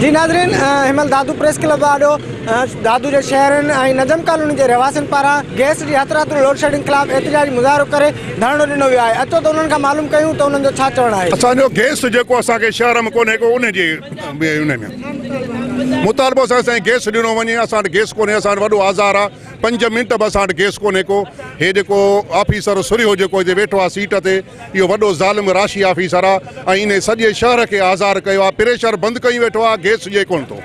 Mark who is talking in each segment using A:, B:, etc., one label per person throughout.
A: जी नाज़रीन, हिमल दादू press club वारो दादू के शहर नजम कॉलोनी के रहवासियों पारा गैस की हथरात लोड शेडिंग खिलाफ एहतजाजी मुज़ाहिरो करे धरणो दिनो वियो आहे। अचो तो उन्हनि खां मालूम कयूं तो उन्हनि जो छा चवणु आहे।
B: असांजो गैस जेको असांखे शहर में कोन्हे को उन जे उन में मुतालबो सां असांखे गैस ॾिनो वञे। असां वटि गैस कोन्हे, असां वटि वॾो आज़ार आहे। 5 मिंट बि असां वटि गैस कोन्हे को। हे जेको ऑफिसर सुरियो जेको हिते वेठो आहे सीट ते, इहो वॾो ज़ालिम राशि ऑफिसर आहे ऐं इन सॼे शहर खे आज़ार कयो आहे। प्रेशर बंदि कई वेठो आहे, गैस ॾिए कोन थो।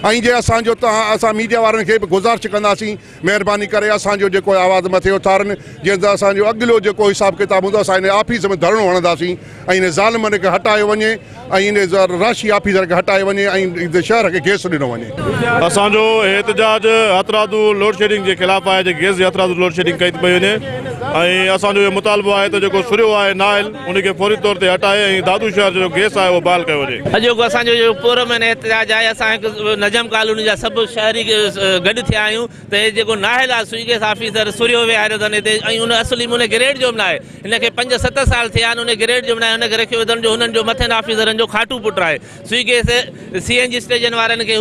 B: ऐं जे असांजो असां मीडिया वारनि खे बि गुज़ारिश कंदासीं, महिरबानी करे असांजो जेको आवाज़ मथे उथारनि। जंहिं सां असांजो अॻिलो जेको हिसाब किताब हूंदो असां इन ऑफिस में धरणो हणंदासीं ऐं इन ज़ालिमनि खे हटायो वञे ऐं इन राशि ऑफिसर खे हटायो वञे ऐं शहर खे गैस ॾिनो वञे।
C: असांजो एहतजाज हथरादू लोड शेडिंग के खिलाफ़ है। जो गैस हथरादू लोड शेडिंग कई पई वञे ऐं असांजो इहो मुतालबो आहे त जेको सुरियो आहे नाइल उनखे फौरी तौर ते हटाए ऐं दादू शहर जो गैस आहे उहो बहाल कयो वञे।
D: अॼोको असांजो जो पूरो में एहतजाज आहे। असां नजम कॉलोनी जा सभु शहरी गॾु थिया आहियूं त हे जेको नाहिल आहे स्विगी गैस ऑफिसर सुरियो विहारियो अथनि हिते ऐं उन असली में ग्रेड जो बि न आहे। हिनखे 5-7 साल थिया आहिनि, उन ग्रेड जो बि न आहे। हुनखे रखियो विधनि जो हुननि जो मथनि ऑफिसरनि जो खाटू पुटु आहे। स्विगी गैस CNG स्टेशन वारनि खे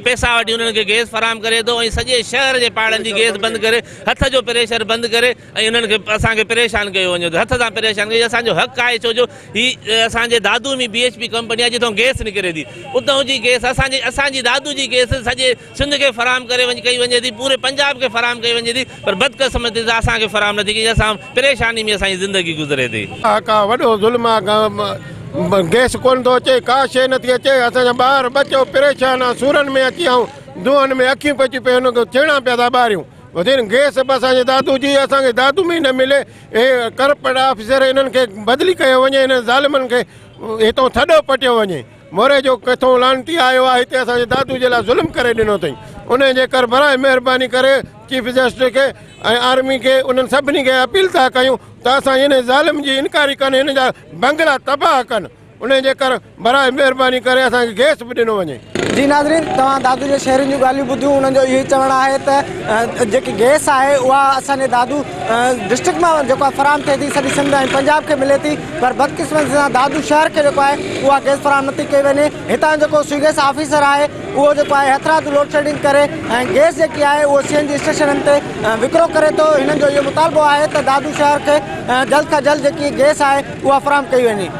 D: पैसा वठी उन्हनि खे गैस फराहम करे थो ऐं सॼे शहर जे पाड़नि जी गैस बंदि करे हथ जो प्रेशर बंदि करे ऐं उन्हनि खे असांखे परेशान कयो वञे थो। हथ सां परेशान कयो। असांजो हक़ आहे छो जो हीअ असांजे दादू में BHP कंपनी आहे जिथों गैस निकिरे थी। उतां जी गैस असांजी दादू जी गैस सॼे सिंध के फराहम करे कई वञे थी, पूरे पंजाब के फराहम कई वञे थी, पर बदकिस्मती असांखे फराहम नथी कई। असां परेशानी में असांजी ज़िंदगी गुज़रे थी।
E: का वॾो ज़ुल्म आहे। गैस कोन थो अचे, का शइ नथी अचे। असांजा ॿार बचो परेशान आहे, सूरनि में अची ऐं दुहनि में अखियूं पची पियूं, हुनखे छेड़ा पिया था ॿारियूं। वधीक गैस बि असांजे दादू जी, असांखे दादू में न मिले। हे करप्ट ऑफिसर इन्हनि खे बदिली कयो वञे, हिन ज़ालिमनि खे हितां थॾो पटियो वञे। मोरे जो किथों लानती आयो आहे हिते असांजे दादू जे लाइ ज़ुल्म करे ॾिनो अथई। उन जे कर बराए महिरबानी करे चीफ जस्टिस खे ऐं आर्मी खे उन्हनि सभिनी खे अपील था कयूं त असां हिन ज़ालिम जी इनकारी कनि, हिन जा बंगला तबाह कनि। उन जे कर बराए महिरबानी करे असांखे गैस बि ॾिनो वञे।
A: जी नाज़रीन, तव्हां दादू जे शहरनि जूं ॻाल्हियूं ॿुधियूं। उन्हनि जो इहो ई चवणु आहे त जेकी गैस आहे उहा असांजे दादू डिस्ट्रिक्ट में जेको आहे फराहम थिए थी, सॼी सिंध ऐं पंजाब खे मिले थी, पर बदकिस्मती सां दादू शहर खे जेको आहे उहा गैस फराहम नथी कई वञे। हितां जेको स्विगी गैस ऑफिसर आहे उहो जेको आहे हथरादू लोड शेडिंग करे ऐं गैस जेकी आहे उहो CNG स्टेशननि ते विकिरो करे थो। हिननि जो इहो मुतालबो आहे त दादू शहर खे जल्द खां जल्द जेकी गैस आहे उहा फराहम कई वञे।